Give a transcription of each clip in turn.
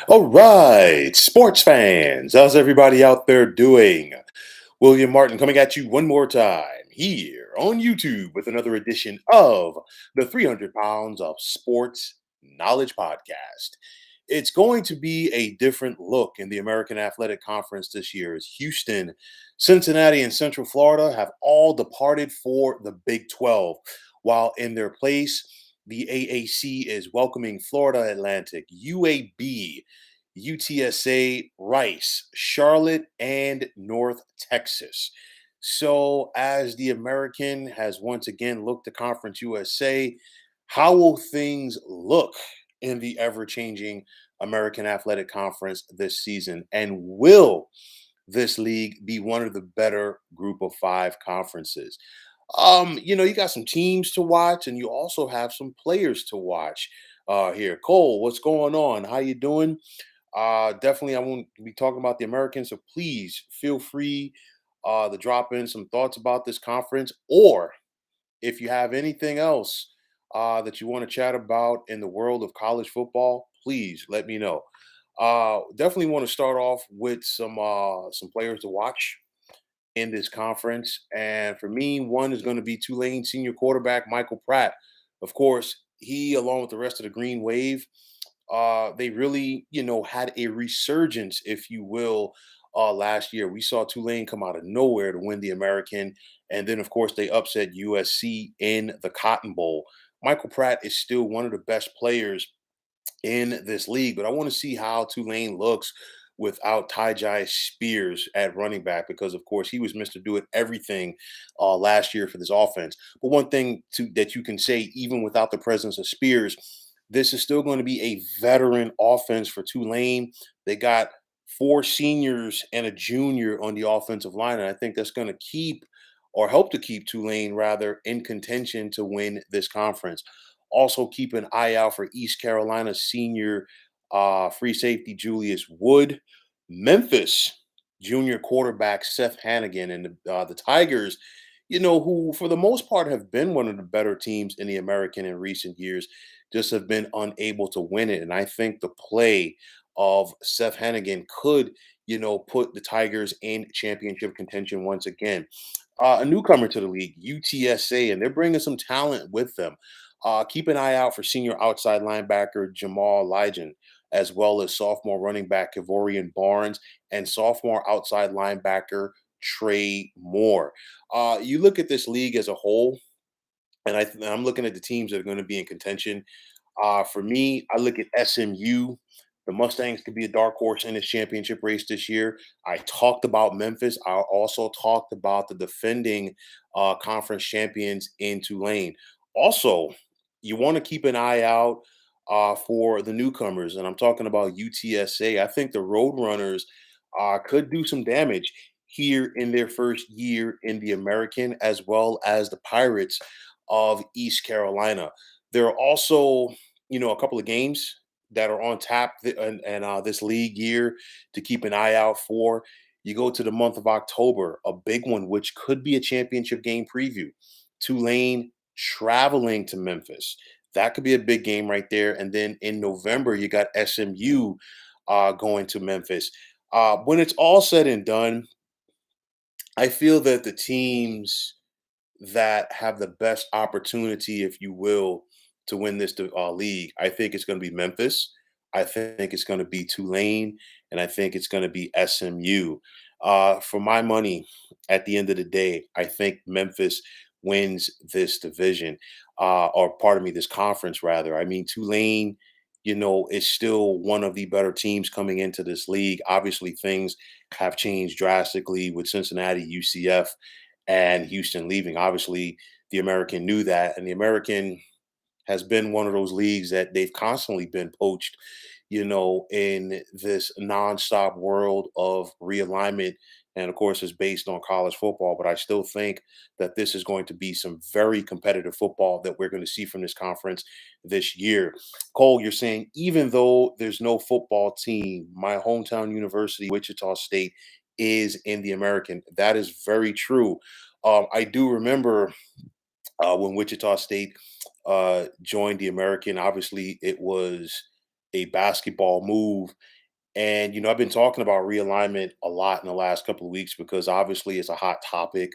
All right, sports fans, how's everybody out there doing? William Martin coming at you one more time here on YouTube with another edition of the 300 Pounds of Sports Knowledge Podcast. It's going to be a different look in the American Athletic Conference this year as Houston, Cincinnati, and Central Florida have all departed for the Big 12, while in their place, the AAC is welcoming Florida Atlantic, UAB, UTSA, Rice, Charlotte, and North Texas. So, as the American has once again looked to Conference USA, how will things look in the ever changing American Athletic Conference this season? And will this league be one of the better group of five conferences? You got some teams to watch, and you also have some players to watch. Here, Cole, what's going on? How you doing? Definitely, I won't be talking about the Americans, so please feel free to drop in some thoughts about this conference, or if you have anything else that you want to chat about in the world of college football, please let me know. Definitely want to start off with some players to watch in this conference, and for me, one is going to be Tulane senior quarterback Michael Pratt. Of course, he, along with the rest of the Green Wave, they really, had a resurgence, if you will, last year. We saw Tulane come out of nowhere to win the American, and then, of course, they upset USC in the Cotton Bowl. Michael Pratt is still one of the best players in this league, but I want to see how Tulane looks without Tyjai Spears at running back because, of course, he was Mr. Do It Everything last year for this offense. But one thing that you can say, even without the presence of Spears, this is still going to be a veteran offense for Tulane. They got four seniors and a junior on the offensive line, and I think that's going to keep or help to keep Tulane rather in contention to win this conference. Also, keep an eye out for East Carolina senior free safety Julius Wood, Memphis junior quarterback Seth Hannigan, and the Tigers. Who for the most part have been one of the better teams in the American in recent years, just have been unable to win it. And I think the play of Seth Hannigan could, put the Tigers in championship contention once again. A newcomer to the league, UTSA, and they're bringing some talent with them. Keep an eye out for senior outside linebacker Jamal Ligon, as well as sophomore running back Kavorian Barnes and sophomore outside linebacker Trey Moore. You look at this league as a whole, and I'm looking at the teams that are going to be in contention. For me, I look at SMU. The Mustangs could be a dark horse in this championship race this year. I talked about Memphis. I also talked about the defending conference champions in Tulane. Also, you want to keep an eye out for the newcomers, and I'm talking about UTSA. I think the Roadrunners could do some damage here in their first year in the American, as well as the Pirates of East Carolina. There are also, a couple of games that are on tap and this league year to keep an eye out for. You go to the month of October, a big one, which could be a championship game preview. Tulane traveling to Memphis. That could be a big game right there. And then in November, you got SMU going to Memphis. When it's all said and done, I feel that the teams that have the best opportunity, if you will, to win this league, I think it's going to be Memphis. I think it's going to be Tulane, and I think it's going to be SMU. For my money, at the end of the day, I think Memphis wins this division, or pardon me, this conference rather. I mean, Tulane, is still one of the better teams coming into this league. Obviously, things have changed drastically with Cincinnati, UCF, and Houston leaving. Obviously, the American knew that, and the American has been one of those leagues that they've constantly been poached, in this nonstop world of realignment. And of course, it's based on college football, but I still think that this is going to be some very competitive football that we're going to see from this conference this year. Cole, you're saying even though there's no football team, my hometown university, Wichita State, is in the American. That is very true. I do remember when Wichita State joined the American. Obviously, it was a basketball move, And, I've been talking about realignment a lot in the last couple of weeks because obviously it's a hot topic.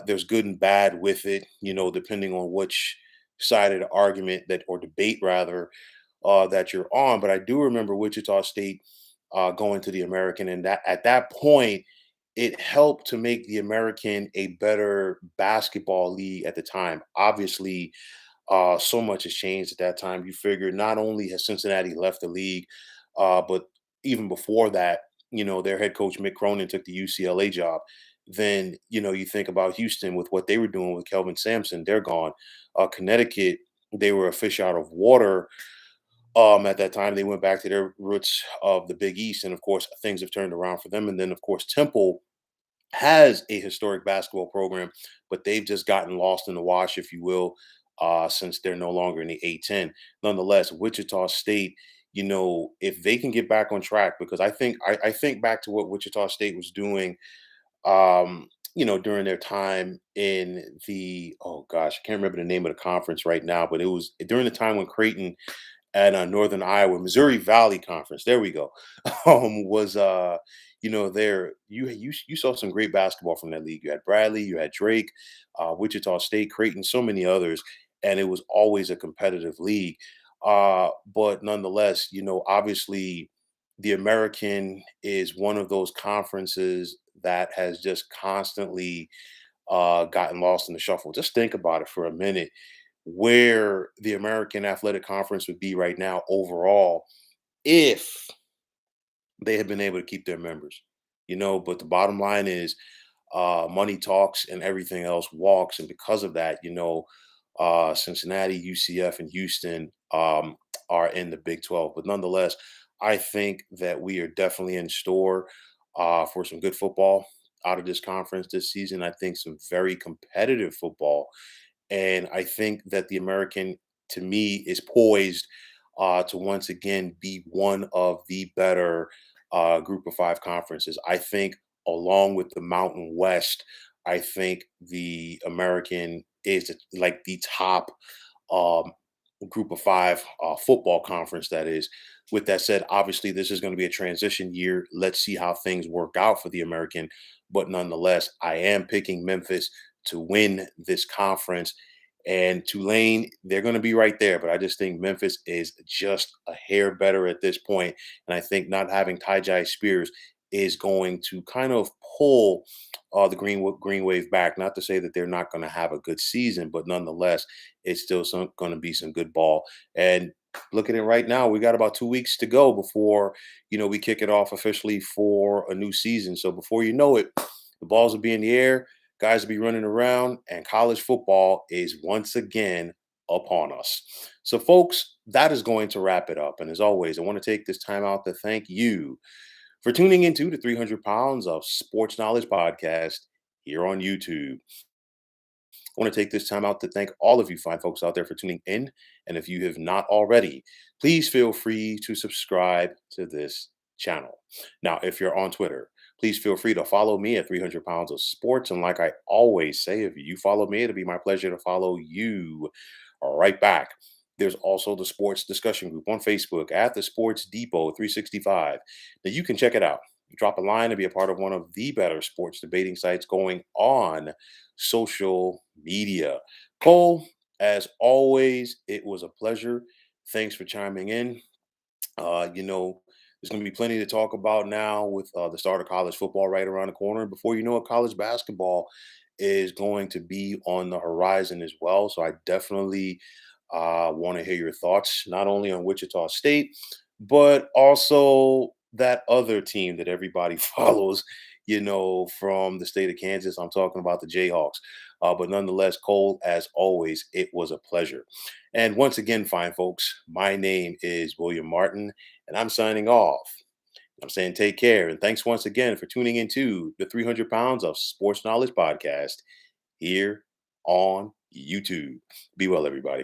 There's good and bad with it, depending on which side of the argument that, or debate rather, that you're on. But I do remember Wichita State going to the American, and that at that point, it helped to make the American a better basketball league at the time. Obviously, so much has changed at that time. You figure not only has Cincinnati left the league, but even before that, their head coach Mick Cronin took the UCLA job. Then, you think about Houston with what they were doing with Kelvin Sampson, they're gone. Connecticut, they were a fish out of water. At that time, they went back to their roots of the Big East, and of course, things have turned around for them. And then, of course, Temple has a historic basketball program, but they've just gotten lost in the wash, if you will, since they're no longer in the A10. Nonetheless, Wichita State, if they can get back on track, because I think back to what Wichita State was doing, during their time in the oh gosh, I can't remember the name of the conference right now, but it was during the time when Creighton and Northern Iowa, Missouri Valley Conference. There we go. Was there you saw some great basketball from that league. You had Bradley, you had Drake, Wichita State, Creighton, so many others, and it was always a competitive league. But nonetheless, obviously, the American is one of those conferences that has just constantly gotten lost in the shuffle. Just think about it for a minute, where the American Athletic Conference would be right now overall if they had been able to keep their members. But the bottom line is money talks and everything else walks. And because of that, Cincinnati, UCF, and Houston are in the Big 12. But nonetheless, I think that we are definitely in store for some good football out of this conference this season. I think some very competitive football, and I think that the American, to me, is poised to once again be one of the better group of five conferences. I think, along with the Mountain West, I think the American is like the top um, group of five football conference, that is. With that said, obviously, this is going to be a transition year. Let's see how things work out for the American. But nonetheless, I am picking Memphis to win this conference. And Tulane, they're going to be right there. But I just think Memphis is just a hair better at this point. And I think not having Tyjai Spears is going to kind of pull Green Wave back. Not to say that they're not going to have a good season, but nonetheless, it's still going to be some good ball. And look at it right now. We got about 2 weeks to go before we kick it off officially for a new season. So before you know it, the balls will be in the air, guys will be running around, and college football is once again upon us. So, folks, that is going to wrap it up. And as always, I want to take this time out to thank you for tuning into the 300 Pounds of Sports Knowledge podcast here on YouTube. I want to take this time out to thank all of you fine folks out there for tuning in. And if you have not already, please feel free to subscribe to this channel. Now, if you're on Twitter, please feel free to follow me at 300 Pounds of Sports. And like I always say, if you follow me, it'll be my pleasure to follow you right back. There's also the sports discussion group on Facebook at the Sports Depot 365. Now you can check it out. Drop a line to be a part of one of the better sports debating sites going on social media. Cole, as always, it was a pleasure. Thanks for chiming in. There's going to be plenty to talk about now with the start of college football right around the corner. Before you know it, college basketball is going to be on the horizon as well. So I definitely want to hear your thoughts, not only on Wichita State, but also that other team that everybody follows, from the state of Kansas. I'm talking about the Jayhawks. But nonetheless, Cole, as always, it was a pleasure. And once again, fine folks, my name is William Martin, and I'm signing off. I'm saying take care. And thanks once again for tuning into the 300 Pounds of Sports Knowledge podcast here on YouTube. Be well, everybody.